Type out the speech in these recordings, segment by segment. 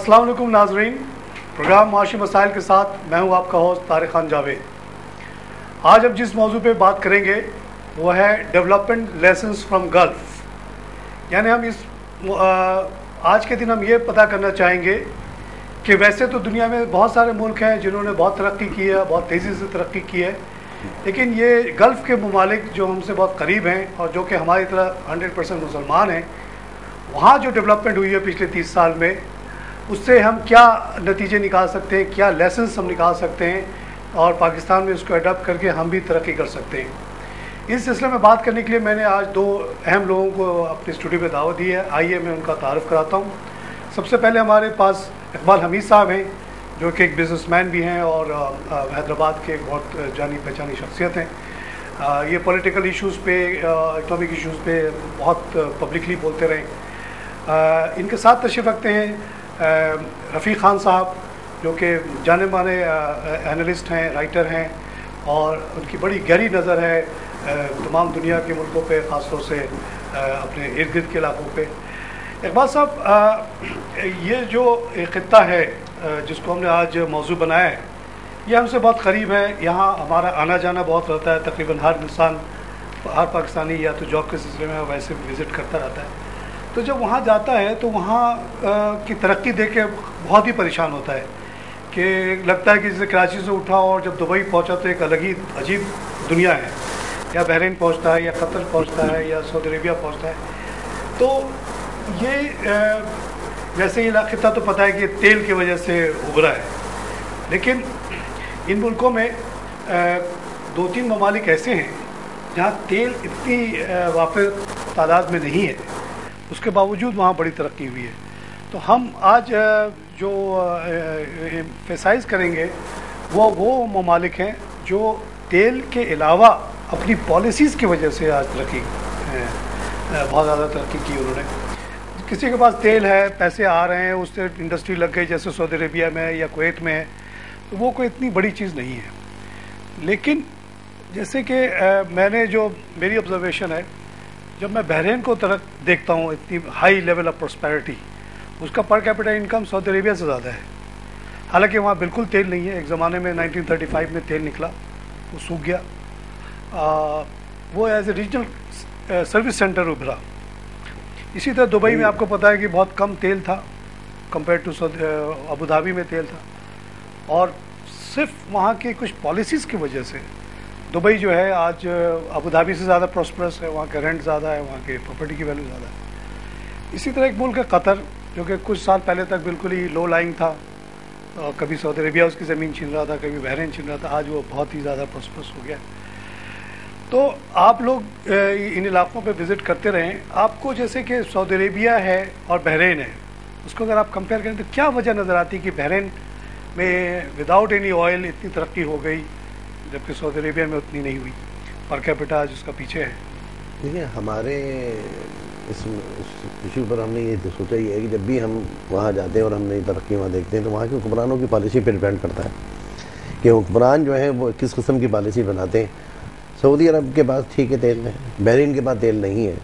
अस्सलाम वालेकुम नाजरीन, प्रोग्राम माशी मसाइल के साथ मैं हूं आपका होस्ट तारिक खान जावेद। आज हम जिस मौजू पे बात करेंगे वो है डेवलपमेंट लेसन्स फ्रॉम गल्फ। यानी हम आज के दिन हम ये पता करना चाहेंगे कि वैसे तो दुनिया में बहुत सारे मुल्क हैं जिन्होंने बहुत तरक्की की है, बहुत तेज़ी से तरक्की की है, लेकिन ये गल्फ़ के ममालिक जो हमसे बहुत करीब हैं और जो कि हमारी तरह 100% मुसलमान हैं, वहाँ जो डेवलपमेंट हुई है पिछले 30 साल में, उससे हम क्या नतीजे निकाल सकते हैं, क्या लेसन्स हम निकाल सकते हैं और पाकिस्तान में उसको अडॉप्ट करके हम भी तरक्की कर सकते हैं। इस सिलसिले में बात करने के लिए मैंने आज दो अहम लोगों को अपने स्टूडियो में दावत दी है। आइए मैं उनका तारुफ कराता हूँ। सबसे पहले हमारे पास इकबाल हमीद साहब हैं, जो कि एक बिज़नेसमैन भी हैं और हैदराबाद के बहुत जानी पहचानी शख्सियत हैं। ये पॉलिटिकल इश्यूज़ पे, इकनॉमिक इश्यूज़ पे बहुत पब्लिकली बोलते रहे। इनके साथ तशरीफ़ रखते हैं रफ़ीक खान साहब, जो कि जाने माने एनालिस्ट हैं, राइटर हैं और उनकी बड़ी गहरी नज़र है तमाम दुनिया के मुल्कों पे, ख़ास तौर से अपने इर्द गिर्द के इलाक़ों पे। इकबाल साहब, ये जो ख़ित्ता है जिसको हमने आज मौजू बनाया है, ये हमसे बहुत करीब है। यहाँ हमारा आना जाना बहुत रहता है, तकरीबन हर इंसान, हर पाकिस्तानी या तो जॉब के सिलसिले में वैसे विज़िट करता रहता है। तो जब वहाँ जाता है तो वहाँ की तरक्की देख के बहुत ही परेशान होता है कि लगता है कि जैसे कराची से उठा और जब दुबई पहुँचा तो एक अलग ही अजीब दुनिया है, या बहरीन पहुँचता है या कतर पहुँचता है या सऊदी अरेबिया पहुँचता है। तो ये वैसे ये खित्ता तो पता है कि तेल की वजह से उभरा है, लेकिन इन मुल्कों में 2-3 ममालिक ऐसे हैं जहाँ तेल इतनी वाफ़िर तादाद में नहीं है, उसके बावजूद वहाँ बड़ी तरक्की हुई है। तो हम आज जो एम्फेसाइज़ करेंगे वो ममालिक हैं जो तेल के अलावा अपनी पॉलिसीज़ की वजह से आज तरक्की बहुत ज़्यादा तरक्की की उन्होंने। किसी के पास तेल है, पैसे आ रहे हैं, उससे इंडस्ट्री लग गई, जैसे सऊदी अरेबिया में या कुवैत में है, तो वो कोई इतनी बड़ी चीज़ नहीं है। लेकिन जैसे कि मैंने जो मेरी ऑब्जर्वेशन है, जब मैं बहरीन को तरफ देखता हूँ, इतनी हाई लेवल ऑफ प्रॉस्पेरिटी, उसका per capita income Saudi Arabia से ज़्यादा है। हालांकि वहाँ बिल्कुल तेल नहीं है। एक ज़माने में 1935 में तेल निकला, वो सूख गया। वो as a regional service center उभरा। इसी तरह दुबई में आपको पता है कि बहुत कम तेल था कंपेयर टू अबू धाबी में तेल था, और सिर्फ वहाँ की कुछ पॉलिसीज़ की वजह से दुबई जो है आज अबू धाबी से ज़्यादा प्रॉस्परस है। वहाँ का रेंट ज़्यादा है, वहाँ के प्रॉपर्टी की वैल्यू ज़्यादा है। इसी तरह एक मुल्क है कतर, जो कि कुछ साल पहले तक बिल्कुल ही लो लाइंग था, कभी सऊदी अरेबिया उसकी ज़मीन छीन रहा था, कभी बहरीन छीन रहा था, आज वो बहुत ही ज़्यादा प्रॉस्परस हो गया। तो आप लोग इन इलाक़ों पे विज़िट करते रहें। आपको जैसे कि सऊदी अरेबिया है और बहरीन है, उसको अगर आप कंपेयर करें तो क्या वजह नज़र आती है कि बहरीन में विदाउट एनी ऑयल इतनी तरक्की हो गई, जबकि सऊदी अरेबिया में उतनी नहीं हुई? पर कैपिटा जिसका पीछे है। देखिए, हमारे इस इशू पर हमने ये सोचा ही है कि जब भी हम वहाँ जाते हैं और हम नई तरक्की वहाँ देखते हैं तो वहाँ के हुक्मरानों की पॉलिसी पर डिपेंड करता है कि हुक्मरान जो है वो किस किस्म की पॉलिसी बनाते हैं। सऊदी अरब के पास ठीक है तेल है, बहरीन के पास तेल नहीं है,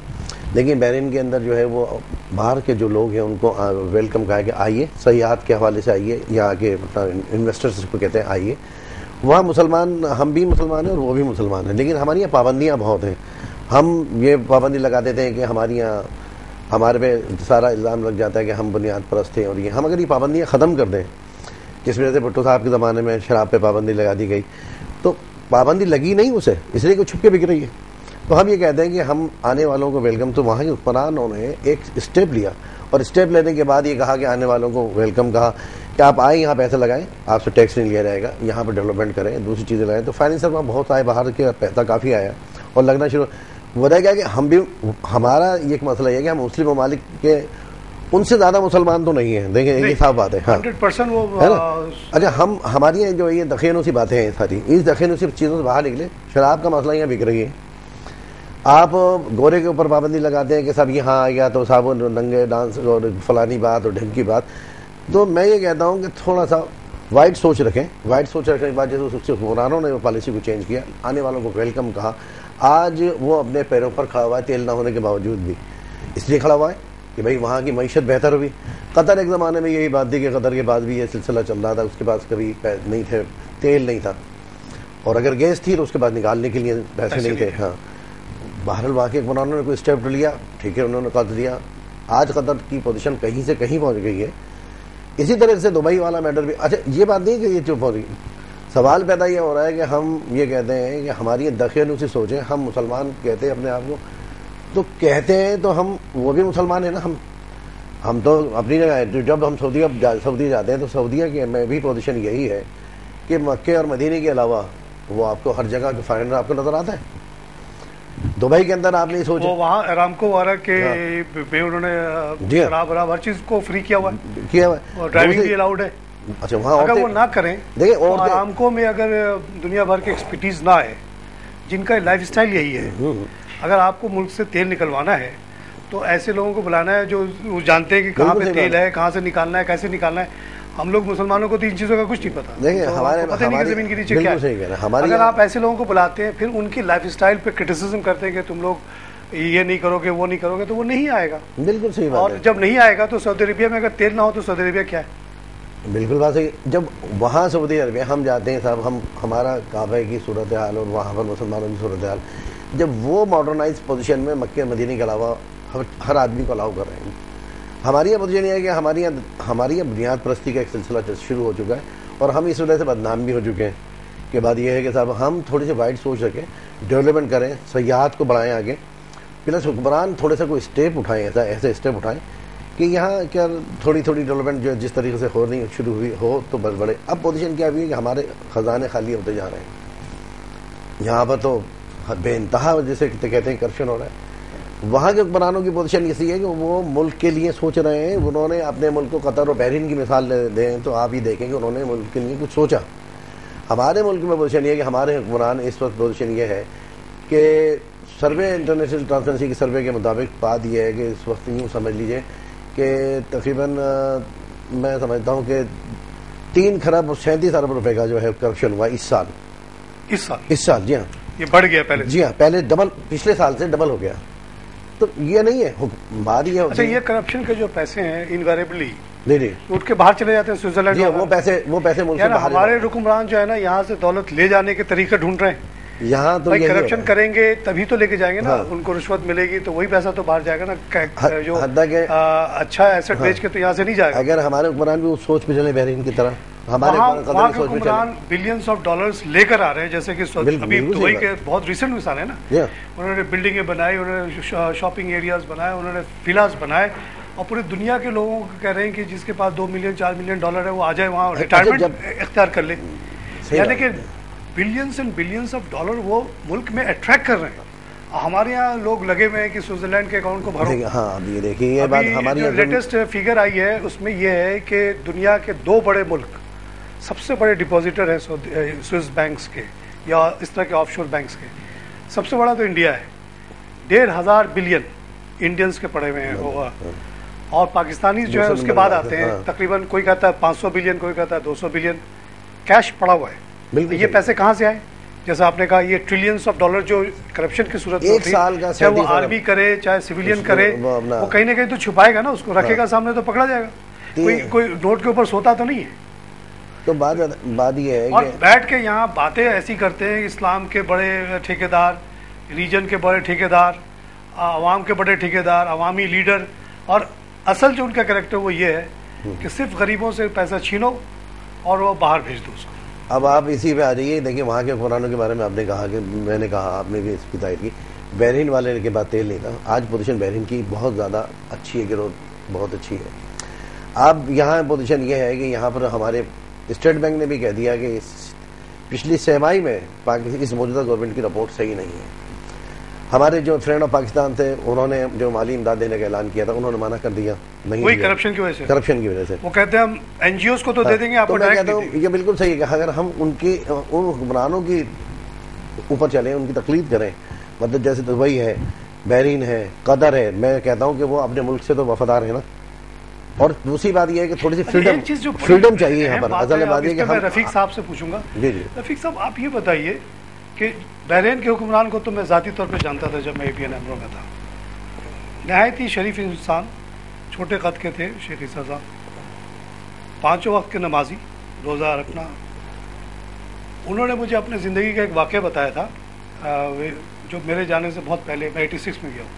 लेकिन बहरीन के अंदर जो है वो बाहर के जो लोग हैं उनको वेलकम कहा कि आइए, सयाहत के हवाले से आइए, यहाँ के मतलब इन्वेस्टर्स को कहते हैं आइए। वहाँ मुसलमान, हम भी मुसलमान हैं और वो भी मुसलमान हैं, लेकिन हमारी यहाँ पाबंदियाँ बहुत हैं। हम ये पाबंदी लगा देते हैं कि हमारी यहाँ हमारे पे सारा इल्ज़ाम लग जाता है कि हम बुनियाद परस्त हैं, और ये हम अगर ये पाबंदियाँ ख़त्म कर दें, जिस वजह से भुट्टो साहब के ज़माने में शराब पे पाबंदी लगा दी गई, तो पाबंदी लगी नहीं उसे, इसलिए कुछ छुप के बिक रही है। तो हम ये कहते हैं कि हम आने वालों को वेलकम, तो वहाँ के हुक्मरानों ने एक स्टेप लिया, और स्टेप लेने के बाद ये कहा कि आने वालों को वेलकम कहा कि आप आए, यहाँ पैसा लगाएं, आपसे टैक्स नहीं लिया जाएगा, यहाँ पर डेवलपमेंट करें, दूसरी चीज़ें लगाएं। तो फाइनेंसर वहाँ बहुत आए, बाहर के पैसा काफ़ी आया और लगना शुरू। बताया गया कि हम भी, हमारा ये एक मसला है कि हम मुस्लिम ममालिक के उनसे ज़्यादा मुसलमान तो नहीं है, देखें ये साफ बात है। हाँ, 100% वो है ना। अच्छा, हम हमारी यहाँ जो ये दखीनुसी बातें हैं सारी, इस दखीनुसी चीज़ों से बाहर निकले। शराब का मसला यहाँ बिक रही है, आप गोरे के ऊपर पाबंदी लगाते हैं कि सब यहाँ आ गया तो साबुन नंगे डांस और फलानी बात और ढंग की बात। तो मैं ये कहता हूँ कि थोड़ा सा वाइड सोच रखें। वाइड सोच रखने के बाद जैसे हुक्मरानों ने वो पॉलिसी को चेंज किया, आने वालों को वेलकम कहा, आज वो अपने पैरों पर खड़ा हुआ है तेल ना होने के बावजूद भी। इसलिए खड़ा हुआ है कि भाई वहाँ की मईशत बेहतर हुई। قطر ایک زمانے میں یہی بات تھی کہ قطر کے بعد بھی یہ سلسلہ چل رہا تھا، اس کے پاس کبھی نہیں تھے، تیل نہیں تھا، اور اگر گیس تھی تو اس کے بعد نکالنے کے لیے پیسے نہیں تھے. ہاں بہرحال واقعی انہوں نے کوئی اسٹیپ لیا، ٹھیک ہے، انہوں نے قرض دیا. آج قطر کی پوزیشن کہیں سے کہیں پہنچ گئی ہے. اسی طرح سے دبئی والا میٹر بھی. اچھا یہ بات نہیں کہ یہ چپ ہو رہی، سوال پیدا یہ ہو رہا ہے کہ ہم یہ کہتے ہیں کہ ہماری دقیانوسی سوچیں، ہم مسلمان کہتے ہیں اپنے آپ کو، تو کہتے ہیں تو ہم وہ بھی مسلمان ہیں نا. ہم تو اپنی جگہ، جب ہم سعودیہ جاتے ہیں تو سعودیہ کی میں بھی پوزیشن یہی ہے کہ مکے اور مدینے کے علاوہ وہ آپ کو ہر جگہ کے فارنر آپ کو نظر آتا ہے. دبئی کے اندر آپ نہیں سوچے وہاں ارامکو وغیرہ کے انہوں نے شراب ہر چیز کو فری کیا ہوا ہے، اور ڈرائیونگ بھی الاؤڈ ہے. اچھا وہاں اگر وہ نہ کریں، دیکھیں ارامکو میں اگر دنیا بھر کی ایکسپرٹیز نہ ہے، جن کا لائف اسٹائل یہی ہے، اگر آپ کو ملک سے تیل نکلوانا ہے تو ایسے لوگوں کو بلانا ہے جو جانتے ہیں کہ کہاں پہ تیل ہے، کہاں سے نکالنا ہے، کیسے نکالنا ہے. ہم لوگ مسلمانوں کو تو ان چیزوں کا کچھ نہیں پتا. دیکھیں ہمارے پتہ نہیں کہ زمین کے نیچے کیا ہے. اگر آپ ایسے لوگوں کو بلاتے ہیں پھر ان کی لائف اسٹائل پہ کرٹیسزم کرتے ہیں کہ تم لوگ یہ نہیں کرو گے، وہ نہیں کرو گے، تو وہ نہیں آئے گا. بالکل صحیح بات ہے. اور جب نہیں آئے گا تو سعودی عربیہ میں اگر تیل نہ ہو تو سعودی عربیہ کیا ہے؟ بالکل بات صحیح. جب وہاں سعودی عربیہ ہم جاتے ہیں صاحب، ہمارا کعبہ کی صورتحال اور وہاں پر مسلمانوں کی صورتحال، جب وہ ماڈرنائز پوزیشن میں مکہ مدینے کے علاوہ ہر آدمی کو الاؤ کر رہے ہیں. ہماری یہ پوزیشن یہ ہے کہ ہماری بنیاد پرستی کا ایک سلسلہ شروع ہو چکا ہے، اور ہم اس وجہ سے بدنام بھی ہو چکے ہیں. کہ بات یہ ہے کہ صاحب ہم تھوڑی سی وائڈ سوچ رکھیں، ڈیولپمنٹ کریں، سیاحت کو بڑھائیں آگے، پلس حکمران تھوڑے سا کوئی اسٹیپ اٹھائیں، ایسے اسٹیپ اٹھائیں کہ یہاں کیا تھوڑی ڈیولپمنٹ جو جس طریقے سے ہو نہیں شروع ہوئی ہو تو بس بڑے. اب پوزیشن کیا ہوئی ہے کہ ہمارے خزانے خالی ہوتے جا رہے ہیں. یہاں پر تو بے انتہا جیسے کہتے ہیں کرپشن ہو رہا ہے. وہاں کے حکمرانوں کی پوزیشن اسی ہے کہ وہ ملک کے لیے سوچ رہے ہیں. انہوں نے اپنے ملک کو قطر اور بحرین کی مثال دیں تو آپ ہی دیکھیں کہ انہوں نے ملک کے لیے کچھ سوچا. ہمارے ملک میں پوزیشن یہ ہے کہ ہمارے حکمران اس وقت پوزیشن یہ ہے کہ سروے انٹرنیشنل ٹرانسپیرنسی کے سروے کے مطابق بات یہ ہے کہ اس وقت یوں سمجھ لیجئے کہ تقریباً میں سمجھتا ہوں کہ 3 کھرب 37 ارب روپے کا جو ہے کرپشن ہوا اس سال. جی ہاں یہ بڑھ گیا پہلے. جی ہاں پہلے ڈبل، پچھلے سال سے ڈبل ہو گیا. تو یہ نہیں ہے بات یہ. اچھا یہ کرپشن کے جو پیسے ہیں انویریبلی نہیں اٹھ کے باہر چلے جاتے ہیں سوئٹزرلینڈ. وہ پیسے ملک سے باہر. ہمارے حکمران جو ہے نا یہاں سے دولت لے جانے کے طریقے ڈھونڈ رہے ہیں. یہاں تو کرپشن کریں گے تبھی تو لے کے جائیں گے نا. ان کو رشوت ملے گی تو وہی پیسہ تو باہر جائے گا نا. جو اچھا ایسٹ بیچ کے تو یہاں سے نہیں جائے گا. اگر ہمارے حکمران بھی اس سوچ پہ چلے بحرین کی طرح، ہمارے وہاں کے حکمران بلینس آف ڈالرز لے کر آ رہے ہیں. جیسے کہ ابھی دبئی کے بہت ریسنٹ مثال ہے نا. انہوں نے بلڈنگیں بنائی، انہوں نے شاپنگ ایریاز بنائے، انہوں نے ویلاز بنائے، اور پوری دنیا کے لوگوں کو کہہ رہے ہیں کہ جس کے پاس 2 ملین 4 ملین ڈالر ہے وہ آ جائے وہاں ریٹائرمنٹ اختیار کر لے. یعنی کہ balance and balance of dollar وہ ملک میں اٹریکٹ کر رہے ہیں. ہمارے یہاں لوگ لگے ہوئے ہیں کہ سوئٹزرلینڈ کے اکاؤنٹ کو بھرو. ہاں یہ دیکھیے یہ بات ہماری جو لیٹسٹ فگر آئی ہے اس میں یہ ہے کہ دنیا کے 2 بڑے ملک سب سے بڑے ڈپازیٹر ہیں سوئس بینکس کے یا اس طرح کے آف شور بینکس کے. سب سے بڑا تو انڈیا ہے، 1,500 بلین انڈینس کے پڑے ہوئے ہیں، اور پاکستانی جو ہے اس کے بعد آتے ہیں. تقریباً کوئی کہتا ہے 500 بلین، کوئی کہتا ہے 200 بلین کیش پڑا ہوا ہے. یہ پیسے کہاں سے آئے؟ جیسا آپ نے کہا یہ ٹریلینز آف ڈالر جو کرپشن کی صورت میں ہوتی ہے، چاہے وہ آرمی کرے چاہے سویلین کرے، وہ کہیں نہ کہیں تو چھپائے گا نا، اس کو رکھے گا سامنے تو پکڑا جائے گا. کوئی نوٹ کے اوپر سوتا تو نہیں ہے. تو بات یہ ہے اور بیٹھ کے یہاں باتیں ایسی کرتے ہیں، اسلام کے بڑے ٹھیکیدار، ریجن کے بڑے ٹھیکیدار، عوام کے بڑے ٹھیکیدار، عوامی لیڈر، اور اصل جو ان کا کریکٹر وہ یہ ہے کہ صرف غریبوں سے پیسہ چھینو اور وہ باہر بھیج دو اس کو. اب آپ اسی پہ آ جائیے. دیکھیں وہاں کے حکمرانوں کے بارے میں آپ نے کہا کہ میں نے کہا، آپ نے بھی اس کی تائید کی، بحرین والے کے بعد تیل نہیں تھا. آج پوزیشن بحرین کی بہت زیادہ اچھی ہے، گروتھ بہت اچھی ہے. اب یہاں پوزیشن یہ ہے کہ یہاں پر ہمارے اسٹیٹ بینک نے بھی کہہ دیا کہ پچھلی 6 ماہ میں اس موجودہ گورنمنٹ کی رپورٹ صحیح نہیں ہے. ہمارے جو فرینڈ آف پاکستان تھے انہوں نے جو مالی امداد دینے کا اعلان کیا تھا انہوں نے منع کر دیا. وہی کرپشن کی وجہ سے وہ کہتے ہیں ہم این جی اوز کو تو دے دیں گے آپ کو. میں کہتا ہوں یہ بالکل صحیح ہے کہ اگر ہم ان حکمرانوں کی اوپر چلیں، ان کی تقلید کریں، مطلب جیسے دبئی ہے، بحرین ہے، قطر ہے، میں کہتا ہوں کہ وہ اپنے ملک سے تو وفادار ہے نا. اور دوسری بات یہ ہے کہ تھوڑی سی فریڈم چاہیے یہاں پر. اصل بات یہ کہ میں رفیق صاحب سے پوچھوں گا. رفیق صاحب آپ یہ بتائیے کہ بحرین کے حکمران کو تو میں ذاتی طور پہ جانتا تھا جب میں APN امرو میں تھا. نہایت ہی شریف انسان، چھوٹے قد کے تھے شیخ عیسیٰ صاحب، 5 वक्त के नमाजी, रोज़ा रखना। उन्होंने मुझे अपनी ज़िंदगी का एक वाक़या बताया था जो मेरे जाने से बहुत पहले, मैं 86 में गया हूँ,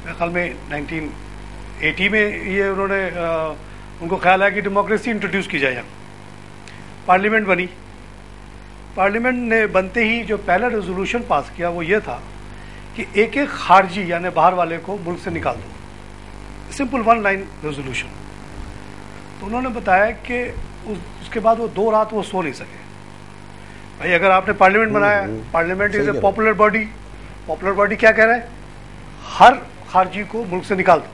मेरे ख्याल में 1980 में ये उन्होंने उनको ख्याल आया कि डेमोक्रेसी इंट्रोड्यूस की जाए यहाँ। पार्लियामेंट बनी, पार्लियामेंट ने बनते ही जो पहला रेजोल्यूशन पास किया वो ये था कि एक एक खारजी यानी बाहर वाले को मुल्क से निकाल दो, सिंपल 1 लाइन रेजोल्यूशन। तो उन्होंने बताया कि उसके बाद वो 2 रात वो सो नहीं सके। भाई अगर आपने पार्लियामेंट बनाया, parliament is a popular body, popular body क्या कह रहा है, हर खारजी को मुल्क से निकाल दो,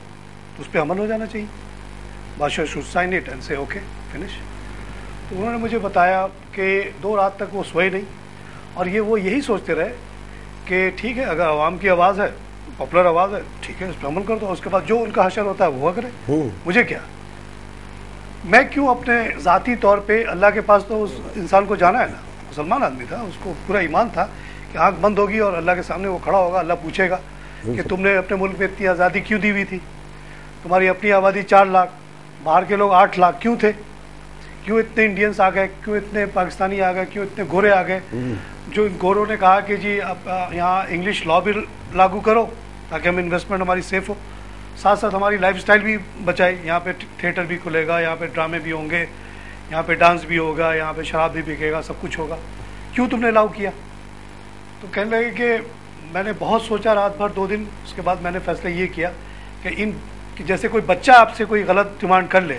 तो उस पर अमल हो जाना चाहिए। बादशाह शुड साइन इट एंड से ओके फिनिश। तो उन्होंने मुझे बताया कि 2 रात तक वो सोए नहीं, और वो यही सोचते रहे कि ठीक है, अगर आवाम की आवाज़ है, पॉपुलर आवाज़ है, ठीक है, उस पर अमल कर दो, उसके बाद जो उनका हशर होता है वो करे, मुझे क्या, मैं क्यों अपने ज़ाती तौर पे, अल्लाह के पास तो उस इंसान को जाना है ना, मुसलमान आदमी था, उसको पूरा ईमान था कि आंख बंद होगी और अल्लाह के सामने वो खड़ा होगा, अल्लाह पूछेगा कि तुमने अपने मुल्क में इतनी आज़ादी क्यों दी हुई थी, तुम्हारी अपनी आबादी 4 लाख, बाहर के लोग 8 लाख क्यों थे, क्यों इतने इंडियंस आ गए, क्यों इतने पाकिस्तानी आ गए, क्यों इतने गोरे आ गए। जो इन गोरों ने कहा कि जी आप यहाँ इंग्लिश लॉ भी लागू करो ताकि हम इन्वेस्टमेंट हमारी सेफ हो, साथ साथ हमारी लाइफस्टाइल भी बचाए, यहाँ पे थिएटर भी खुलेगा, यहाँ पे ड्रामे भी होंगे, यहाँ पे डांस भी होगा, यहाँ पे शराब भी बिकेगा, सब कुछ होगा, क्यों तुमने अलाउ किया। तो कहने लगे कि मैंने बहुत सोचा रात भर 2 दिन, उसके बाद मैंने फैसला ये किया कि जैसे कोई बच्चा आपसे कोई गलत डिमांड कर ले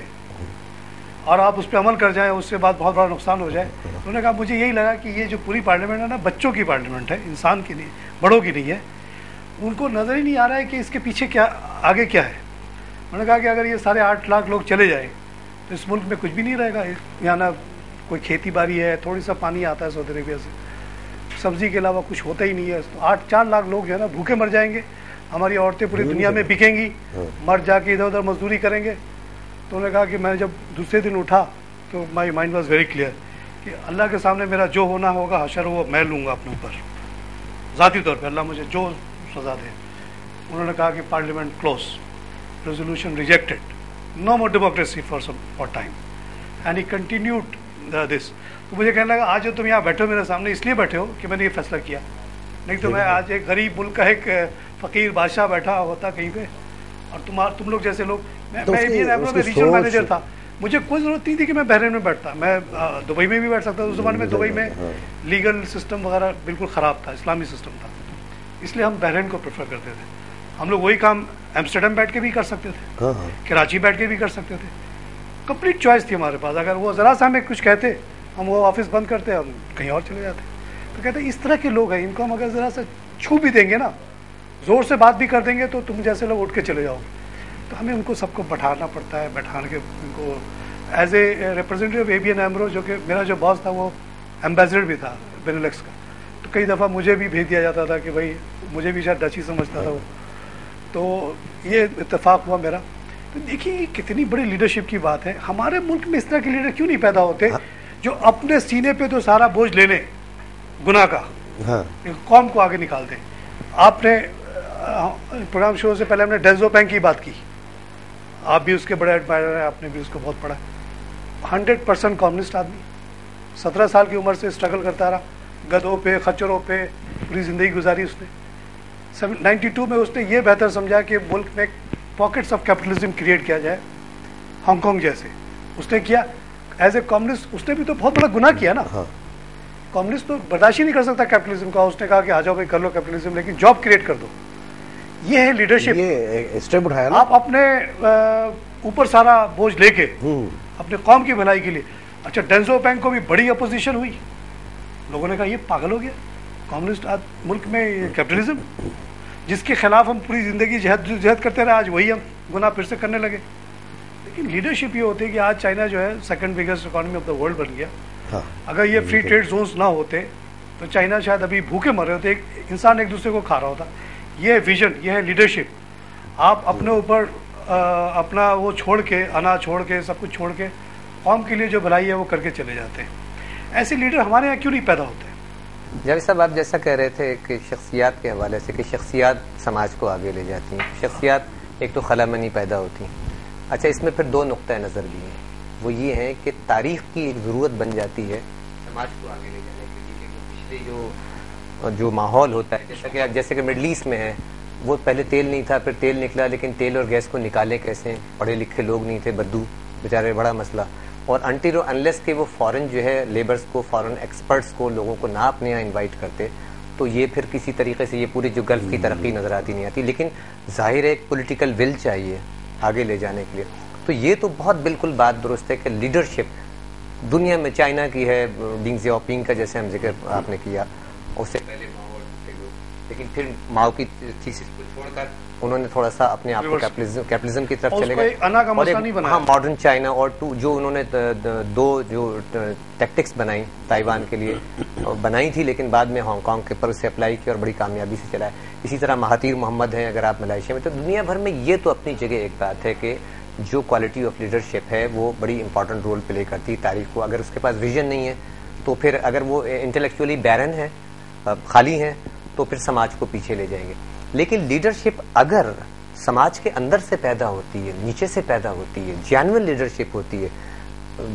और आप उस पर अमल कर जाएं, उससे बाद बहुत बड़ा नुकसान हो जाए। उन्होंने कहा मुझे यही लगा कि ये जो पूरी पार्लियामेंट है ना, बच्चों की पार्लियामेंट है, इंसान की नहीं, बड़ों की नहीं है। उनको नज़र ही नहीं आ रहा है कि इसके पीछे क्या, आगे क्या है। उन्होंने कहा कि अगर ये सारे 8 लाख लोग चले जाएँ तो इस मुल्क में कुछ भी नहीं रहेगा। यहाँ ना कोई खेती बाड़ी है, थोड़ी सा पानी आता है सऊदी अरेबिया से, सब्ज़ी के अलावा कुछ होता ही नहीं है। तो 4 लाख लोग जो है ना भूखे मर जाएंगे, हमारी औरतें पूरी दुनिया में बिकेंगी, मर जाके इधर उधर मजदूरी करेंगे। तो उन्होंने कहा कि मैं जब दूसरे दिन उठा तो my mind was very clear कि अल्लाह के सामने मेरा जो होना होगा हशर वो मैं लूँगा अपने ऊपर, ज़ाती तौर पे अल्लाह मुझे जो सज़ा दे। उन्होंने कहा कि parliament close, resolution rejected, no more democracy for time, and he continued this. तो मुझे कहने लगा आज जो तुम यहाँ बैठे हो मेरे सामने इसलिए बैठे हो कि मैंने ये फैसला किया, नहीं तो मैं आज एक गरीब मुल्क का एक फ़कीर बादशाह बैठा होता कहीं पे, और तुम लोग जैसे लोग, मैं एबीएन एमरो में रीजनल मैनेजर था, मुझे कोई ज़रूरत नहीं थी कि मैं बहरीन में बैठता, मैं दुबई में भी बैठ सकता था। उस ज़माने में दुबई में लीगल सिस्टम वगैरह बिल्कुल ख़राब था, इस्लामी सिस्टम था, इसलिए हम बहरीन को प्रेफर करते थे। हम लोग वही काम एम्स्टर्डम बैठ के भी कर सकते थे, कराची बैठ के भी कर सकते थे, कंप्लीट चॉइस थी हमारे पास। अगर वो ज़रा सा हमें कुछ कहते, हम वो ऑफिस बंद करते और कहीं और चले जाते। तो कहते इस तरह के लोग हैं, इनको हम अगर ज़रा सा छू भी देंगे ना, ज़ोर से बात भी कर देंगे तो तुम जैसे लोग उठ के चले जाओगे। तो हमें उनको सबको बैठाना पड़ता है, बैठा के उनको as a representative of ABN AMRO, जो कि मेरा जो बॉस था वो एम्बेसडर भी था बेनेलक्स का, तो कई दफ़ा मुझे भी भेज दिया जाता था कि भाई, मुझे भी शायद डची समझता था वो। तो ये इत्तेफाक हुआ मेरा। तो देखिए कितनी बड़ी लीडरशिप की बात है। हमारे मुल्क में इस तरह के लीडर क्यों नहीं पैदा होते जो अपने सीने पे तो सारा बोझ ले लें गुनाह का, कौम को आगे निकाल दें। आपने प्रोग्राम शुरू से पहले हमने डेंजो पैंग की बात की, आप भी उसके बड़े एडमायर हैं, आपने भी उसको बहुत पढ़ा। 100% कम्युनिस्ट आदमी, 17 साल की उम्र से स्ट्रगल करता रहा, गधों पे खच्चरों पे पूरी ज़िंदगी गुजारी उसने। 92 में उसने ये बेहतर समझा कि मुल्क में पॉकेट्स ऑफ कैपिटलिज्म क्रिएट किया जाए, हांगकॉन्ग जैसे। उसने किया एज ए कम्युनिस्ट। उसने भी तो बहुत बड़ा गुनाह किया ना। कम्युनिस्ट तो बर्दाश्त ही नहीं कर सकता कैपिटलिज्म का। उसने कहा कि आ जाओ भाई कर लो कैपिटलिज्म, लेकिन जॉब क्रिएट कर दो। ये है लीडरशिप। ये स्टेप उठाया ना। आप अपने ऊपर सारा बोझ लेके अपने कौम की भलाई के लिए। अच्छा, डेंजो पैंग को भी बड़ी अपोजिशन हुई, लोगों ने कहा ये पागल हो गया, कम्युनिस्ट मुल्क में कैपिटलिज्म जिसके खिलाफ हम पूरी ज़िंदगी जहद करते रहे, आज वही हम गुनाह फिर से करने लगे। लेकिन लीडरशिप ये होती है कि आज चाइना जो है second biggest economy of the world बन गया। अगर ये फ्री ट्रेड जोन्स ना होते तो चाइना शायद अभी भूखे मर रहे होते, एक इंसान एक दूसरे को खा रहा होता। ये है विजन, ये है लीडरशिप। आप अपने ऊपर अपना वो छोड़ के, अनाज छोड़ के, सब कुछ छोड़ के कौम के लिए जो भलाई है वो करके चले जाते हैं। ऐसे लीडर हमारे यहाँ क्यों नहीं पैदा होते? जावेद साहब, आप जैसा कह रहे थे कि शख्सियात के हवाले से कि शख्सियात समाज को आगे ले जाती हैं, शख्सियात एक तो खलामनी पैदा होती हैं। अच्छा, इसमें फिर 2 नुक्ता नज़र भी हैं। وہ یہ ہیں کہ تاریخ کی ایک ضرورت بن جاتی ہے سماج کو آگے لے جانے کے لیے کہ پچھلے جو ماحول ہوتا ہے جیسے کہ مڈل ایسٹ میں ہے، وہ پہلے تیل نہیں تھا، پھر تیل نکلا، لیکن تیل اور گیس کو نکالے کیسے؟ پڑھے لکھے لوگ نہیں تھے، بدو بیچارے، بڑا مسئلہ. اور انٹل انلیس کہ وہ فورن جو ہے لیبرز کو، فورن ایکسپرٹس کو، لوگوں کو نہ اپنے یہاں انوائٹ کرتے تو یہ پھر کسی طریقے سے یہ پوری جو گلف کی ترقی نظر آتی نہیں آتی. لیکن ظاہر ہے ایک پولیٹیکل ول چاہیے آگے لے جانے کے لیے. تو یہ تو بہت بالکل بات درست ہے کہ لیڈرشپ دنیا میں چائنا کی ہے، ڈینگ زیاؤپنگ کا جیسے ہم ذکر آپ نے کیا، اس سے پہلے ماؤ اور دوسرے لوگ، لیکن پھر ماؤ کی تھیسس کو چھوڑ کر انہوں نے تھوڑا سا اپنے آپ کو کیپٹلزم کی طرف چلے گئے، ہاں ماڈرن چائنا، اور جو انہوں نے دو جو ٹیکٹکس بنائی تائیوان کے لیے بنائی تھی، لیکن بعد میں ہانگ کانگ کے پر اسے اپلائی کی اور بڑی کامیابی سے چلا ہے. اسی طرح مہاتیر محمد ہیں اگر آپ ملائیشیا میں. تو دنیا بھر میں یہ تو اپنی جگہ ایک بات ہے کہ جو کوالٹی آف لیڈرشپ ہے وہ بڑی امپورٹنٹ رول پلے کرتی ہے تاریخ کو. اگر اس کے پاس ویژن نہیں ہے تو پھر اگر وہ انٹلیکچولی بیرن ہے، خالی ہیں، تو پھر سماج کو پیچھے لے جائیں گے. لیکن لیڈرشپ اگر سماج کے اندر سے پیدا ہوتی ہے، نیچے سے پیدا ہوتی ہے، جینوئن لیڈرشپ ہوتی ہے،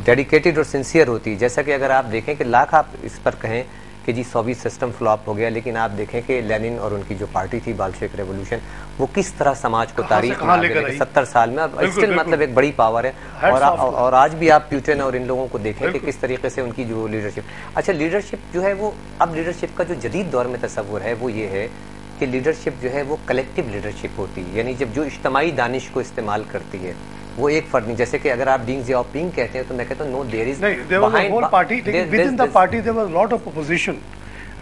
ڈیڈیکیٹڈ اور سنسیئر ہوتی ہے، جیسا کہ اگر آپ دیکھیں کہ لاکھ آپ اس پر کہیں کہ جی سوویت سسٹم فلاپ ہو گیا، لیکن آپ دیکھیں کہ لینن اور ان کی جو پارٹی تھی بالشوک ریولوشن، وہ کس طرح سماج کو تاریخ میں 70 سال میں اسٹل مطلب ایک بڑی پاور ہے. اور آج بھی آپ پیوٹن اور ان لوگوں کو دیکھیں کہ کس طریقے سے ان کی جو لیڈرشپ. اچھا لیڈرشپ جو ہے وہ اب لیڈرشپ کا جو جدید دور میں تصور ہے وہ یہ ہے کہ لیڈرشپ جو ہے وہ کلیکٹیو لیڈرشپ ہوتی ہے، یعنی جب جو اجتماعی دانش کو استعمال کرتی ہے، وہ ایک فرد نہیں. جیسے کہ اگر آپ ڈینگ زیاؤپنگ کہتے ہیں تو میں کہتا ہوں نو دیر از there was a whole party, within the party there was a lot of opposition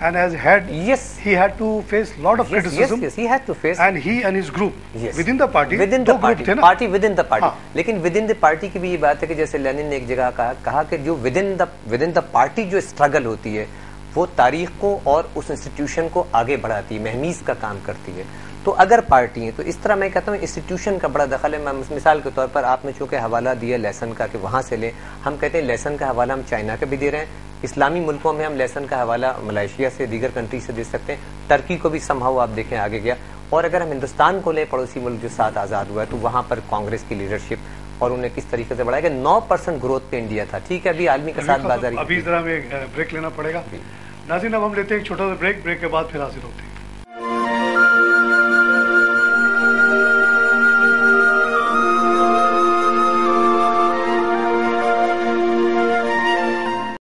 and as head he had to face lot of criticism. Yes, he had to face, and he and his group within the party, دو group تھے نا، party within the party. لیکن within the party کی بھی یہ بات ہے کہ جیسے لینن نے ایک جگہ کہا کہ جو within the party جو اسٹرگل ہوتی ہے وہ تاریخ کو اور اس انسٹیٹیوشن کو آگے بڑھاتی ہے، مہمیز کا کام کرتی ہے. تو اگر پارٹی ہیں تو اس طرح میں کہتا ہوں انسٹیٹیوشن کا بڑا دخل ہے. میں مثال کے طور پر آپ نے چونکہ حوالہ دیا لیسن کا کہ وہاں سے لیں، ہم کہتے ہیں لیسن کا حوالہ ہم چائنا کا بھی دے رہے ہیں، اسلامی ملکوں میں ہم لیسن کا حوالہ ملائیشیا سے، دیگر کنٹری سے دے سکتے ہیں. ٹرکی کو بھی سمہاؤ آپ دیکھیں آگے گیا. اور اگر ہم ہندوستان کو لیں، پڑوسی ملک جو 7 آزاد ہوا ہے، تو وہاں پر کانگریس کی لیڈرشپ اور انہیں کس طریقے سے بڑھایا کہ 9% گروتھ پہ انڈیا تھا. ٹھیک ہے، ابھی عالمی کے ساتھ بازاری. ابھی ذرا ہمیں بریک لینا پڑے گا. ناظرین اب ہم لیتے ہیں ایک چھوٹا سا بریک کے بعد پھر حاضر ہوتے ہیں.